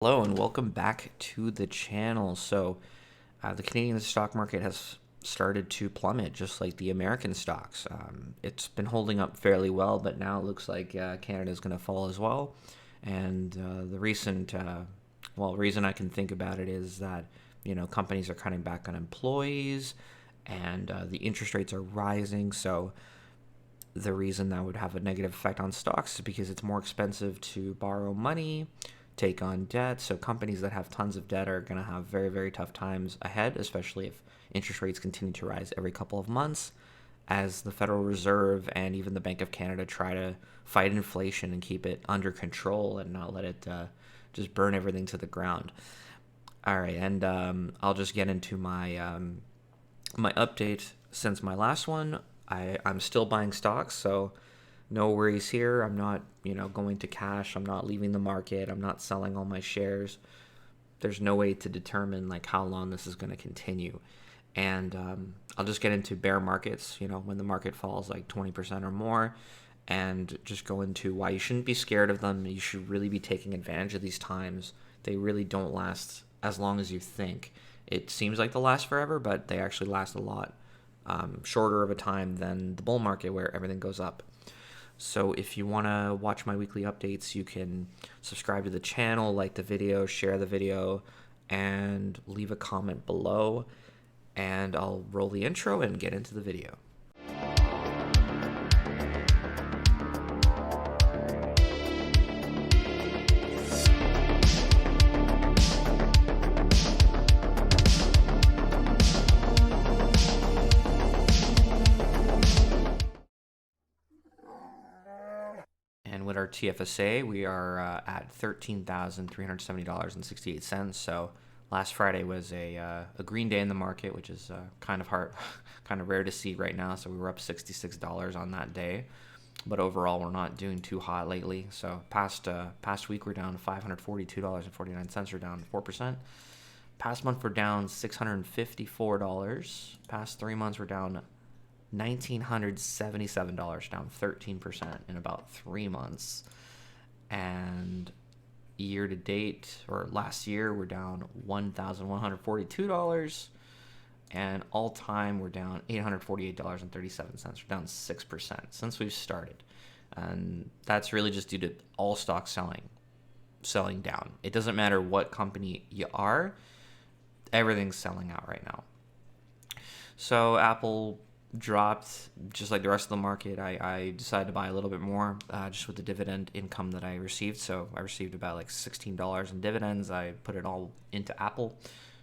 Hello and welcome back to the channel. The Canadian stock market has started to plummet just like the American stocks. It's been holding up fairly well, but now it looks like Canada is going to fall as well. And the reason I can think about it is that, companies are cutting back on employees and the interest rates are rising. So the reason that would have a negative effect on stocks is because it's more expensive to borrow money, take on debt. So companies that have tons of debt are going to have very, very tough times ahead, especially if interest rates continue to rise every couple of months as the Federal Reserve and even the Bank of Canada try to fight inflation and keep it under control and not let it just burn everything to the ground. All right, and I'll just get into my update since my last one. I'm still buying stocks, so no worries here. I'm not, going to cash. I'm not leaving the market. I'm not selling all my shares. There's no way to determine like how long this is going to continue. And I'll just get into bear markets, when the market falls like 20% or more, and just go into why you shouldn't be scared of them. You should really be taking advantage of these times. They really don't last as long as you think. It seems like they'll last forever, but they actually last a lot shorter of a time than the bull market where everything goes up. So if you want to watch my weekly updates, you can subscribe to the channel, like the video, share the video, and leave a comment below. And I'll roll the intro and get into the video. And with our TFSA, we are at $13,370.68. So last Friday was a green day in the market, which is kind of hard, kind of rare to see right now. So we were up $66 on that day. But overall, we're not doing too hot lately. So past week, we're down $542.49. We're down 4%. Past month, we're down $654. Past 3 months, we're down $1,977, down 13% in about 3 months. And year to date, or last year, we're down $1,142. And all time, we're down $848.37. We're down 6% since we've started. And that's really just due to all stocks selling down. It doesn't matter what company you are, everything's selling out right now. So Apple dropped just like the rest of the market. I decided to buy a little bit more just with the dividend income that I received. So I received about like $16 in dividends. I put it all into Apple,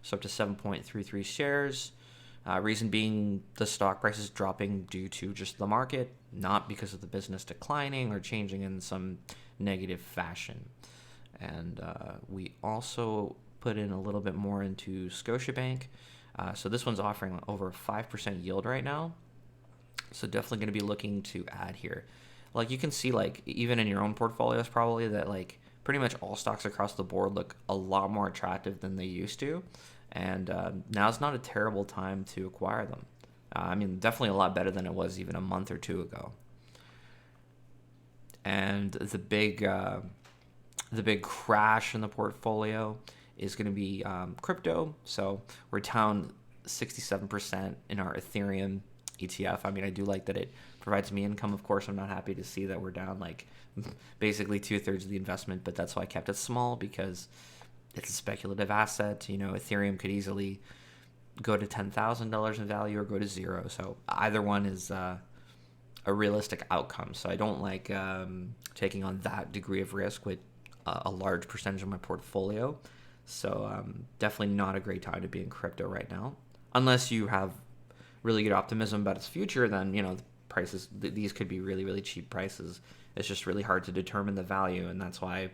so up to 7.33 shares. Reason being the stock price is dropping due to just the market, not because of the business declining or changing in some negative fashion. And we also put in a little bit more into Scotiabank. So this one's offering over a 5% yield right now. So definitely going to be looking to add here. Like you can see, like even in your own portfolios, probably that like pretty much all stocks across the board look a lot more attractive than they used to. And now's not a terrible time to acquire them. Definitely a lot better than it was even a month or two ago. And the big crash in the portfolio is going to be crypto. So we're down 67% in our Ethereum ETF. I do like that it provides me income. Of course, I'm not happy to see that we're down like basically 2/3 of the investment, but that's why I kept it small, because it's a speculative asset. Ethereum could easily go to $10,000 in value or go to zero. So either one is a realistic outcome. So I don't like taking on that degree of risk with a large percentage of my portfolio. So definitely not a great time to be in crypto right now. Unless you have really good optimism about its future, then, the prices, these could be really, really cheap prices. It's just really hard to determine the value, and that's why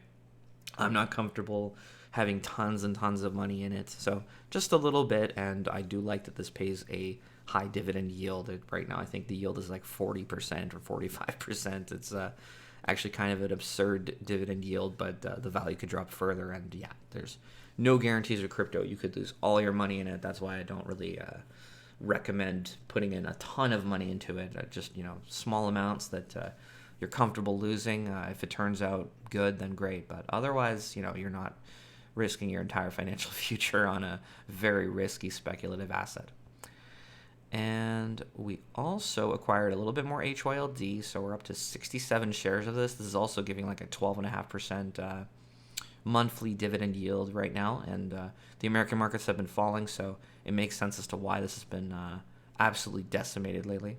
I'm not comfortable having tons and tons of money in it. So just a little bit, and I do like that this pays a high dividend yield. Right now, I think the yield is like 40% or 45%. It's actually kind of an absurd dividend yield, but the value could drop further. And yeah, there's no guarantees with crypto. You could lose all your money in it. That's why I don't really recommend putting in a ton of money into it. Just small amounts that you're comfortable losing. If it turns out good, then great. But otherwise, you're not risking your entire financial future on a very risky speculative asset. And we also acquired a little bit more HYLD, so we're up to 67 shares of this. This is also giving like a 12.5% monthly dividend yield right now, and the American markets have been falling, so it makes sense as to why this has been absolutely decimated lately.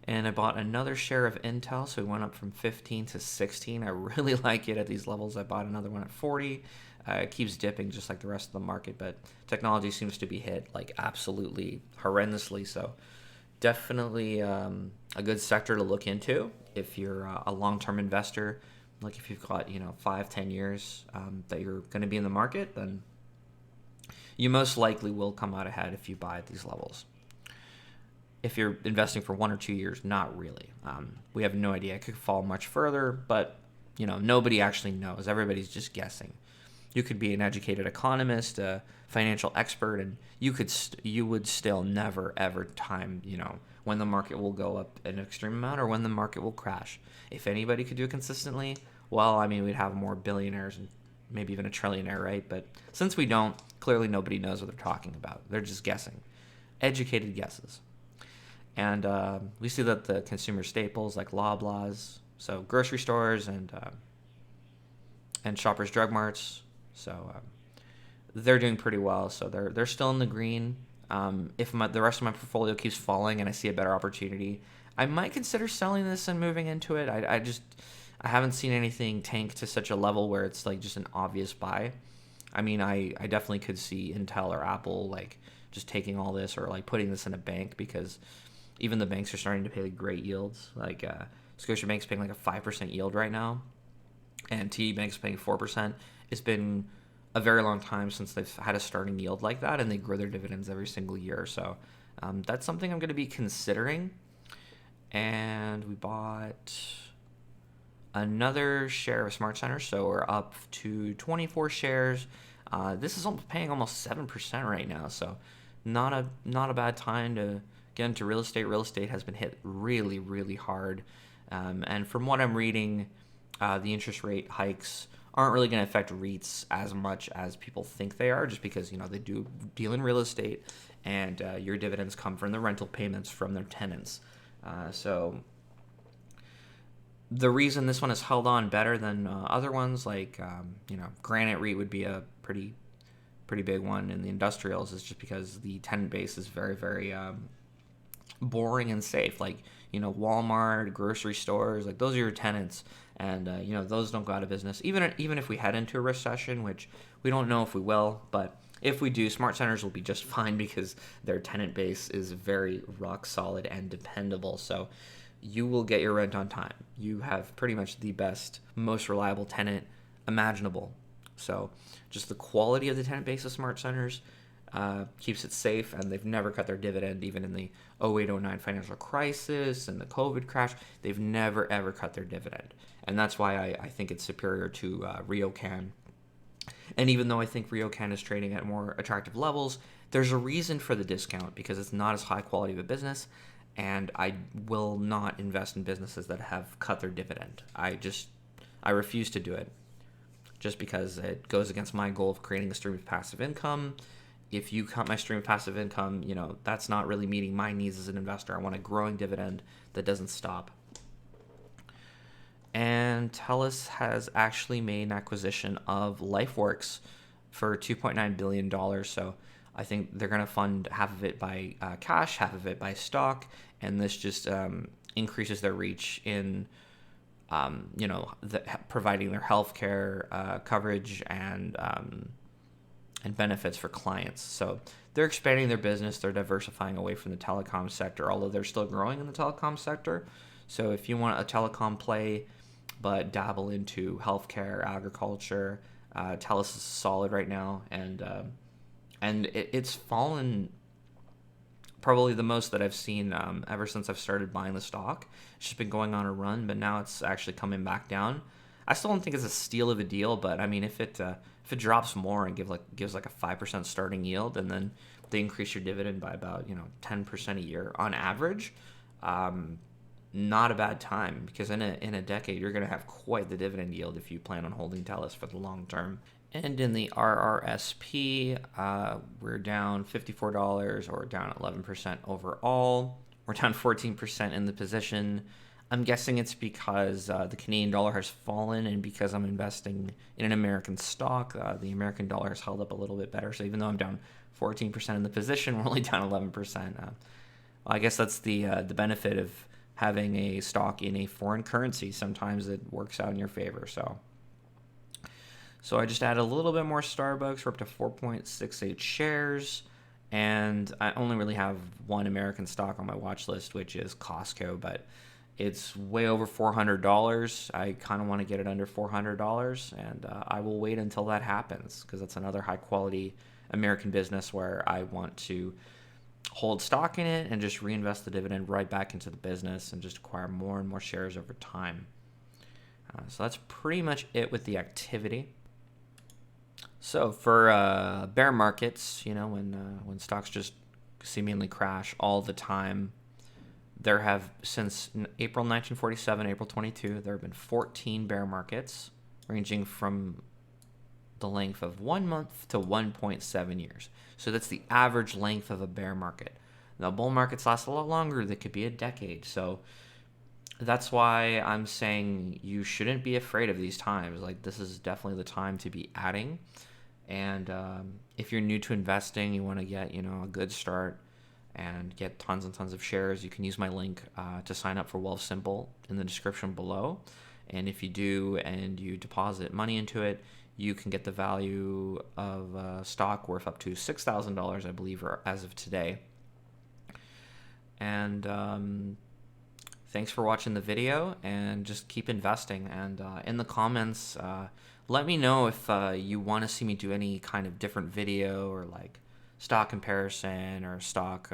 And I bought another share of Intel, so we went up from 15 to 16. I really like it at these levels. I bought another one at 40. It keeps dipping just like the rest of the market, but technology seems to be hit like absolutely horrendously. So definitely a good sector to look into if you're a long-term investor. Like if you've got 5-10 years that you're going to be in the market, then you most likely will come out ahead if you buy at these levels. If you're investing for 1 or 2 years, not really. We have no idea. It could fall much further, but nobody actually knows. Everybody's just guessing. You could be an educated economist, a financial expert, and you would still never ever time when the market will go up an extreme amount or when the market will crash. If anybody could do it consistently, well, I mean, we'd have more billionaires and maybe even a trillionaire, right? But since we don't, clearly nobody knows what they're talking about. They're just guessing. Educated guesses. And we see that the consumer staples like Loblaws, so grocery stores and Shoppers Drug Marts, so they're doing pretty well. So they're still in the green. If the rest of my portfolio keeps falling and I see a better opportunity, I might consider selling this and moving into it. I haven't seen anything tank to such a level where it's like just an obvious buy. I mean, I definitely could see Intel or Apple like just taking all this or like putting this in a bank, because even the banks are starting to pay like great yields. Like Scotiabank's paying like a 5% yield right now, and TD Bank's paying 4%. It's been a very long time since they've had a starting yield like that, and they grow their dividends every single year. So that's something I'm going to be considering. And we bought another share of Smart Center, so we're up to 24 shares. This is paying almost 7% right now, so not a bad time to get into real estate. Real estate has been hit really, really hard, and from what I'm reading, the interest rate hikes aren't really going to affect REITs as much as people think they are, just because they do deal in real estate, and your dividends come from the rental payments from their tenants. So the reason this one has held on better than other ones, like Granite REIT would be a pretty big one in the industrials, is just because the tenant base is very, very boring and safe. Like Walmart, grocery stores, like those are your tenants, and those don't go out of business. Even if we head into a recession, which we don't know if we will, but if we do, Smart Centers will be just fine because their tenant base is very rock solid and dependable. So you will get your rent on time. You have pretty much the best, most reliable tenant imaginable. So just the quality of the tenant base of Smart Centers keeps it safe, and they've never cut their dividend. Even in the 08-09 financial crisis and the COVID crash, they've never ever cut their dividend. And that's why I think it's superior to RioCan. And even though I think RioCan is trading at more attractive levels, there's a reason for the discount, because it's not as high quality of a business, and I will not invest in businesses that have cut their dividend. I refuse to do it, just because it goes against my goal of creating a stream of passive income. If you cut my stream of passive income, that's not really meeting my needs as an investor. I want a growing dividend that doesn't stop. And TELUS has actually made an acquisition of LifeWorks for $2.9 billion. So I think they're going to fund half of it by cash, half of it by stock. And this just increases their reach in, providing their healthcare coverage and benefits for clients. So they're expanding their business. They're diversifying away from the telecom sector, although they're still growing in the telecom sector. So if you want a telecom play but dabble into healthcare, agriculture, TELUS is solid right now, and it's fallen probably the most that I've seen ever since I've started buying the stock. It's just been going on a run, but now it's actually coming back down. I still don't think it's a steal of a deal, but I mean, if it drops more and gives like a 5% starting yield, and then they increase your dividend by about 10% a year on average, not a bad time, because in a decade you're going to have quite the dividend yield if you plan on holding TELUS for the long term. And in the RRSP, we're down $54 or down 11% overall. We're down 14% in the position. I'm guessing it's because the Canadian dollar has fallen, and because I'm investing in an American stock, the American dollar has held up a little bit better. So even though I'm down 14% in the position, we're only down 11%. I guess that's the benefit of having a stock in a foreign currency. Sometimes it works out in your favor. So I just added a little bit more Starbucks. We're up to 4.68 shares. And I only really have one American stock on my watch list, which is Costco. But it's way over $400. I kind of want to get it under $400. And I will wait until that happens, because that's another high quality American business where I want to hold stock in it and just reinvest the dividend right back into the business and just acquire more and more shares over time. So that's pretty much it with the activity. So for bear markets, when stocks just seemingly crash all the time, there have, since April 1947, April 22, there have been 14 bear markets ranging from the length of 1 month to 1.7 years. So that's the average length of a bear market. Now, bull markets last a lot longer. They could be a decade. So that's why I'm saying you shouldn't be afraid of these times. Like, this is definitely the time to be adding. And if you're new to investing, you want to get, a good start and get tons and tons of shares, you can use my link to sign up for Wealthsimple in the description below. And if you do and you deposit money into it, you can get the value of stock worth up to $6,000, I believe, or as of today. And thanks for watching the video, and just keep investing. And in the comments, let me know if you want to see me do any kind of different video, or like stock comparison or stock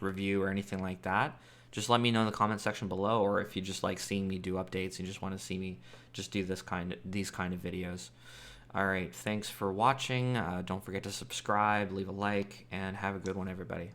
review or anything like that. Just let me know in the comment section below, or if you just like seeing me do updates and you just want to see me just do these kind of videos. All right, thanks for watching. Don't forget to subscribe, leave a like, and have a good one, everybody.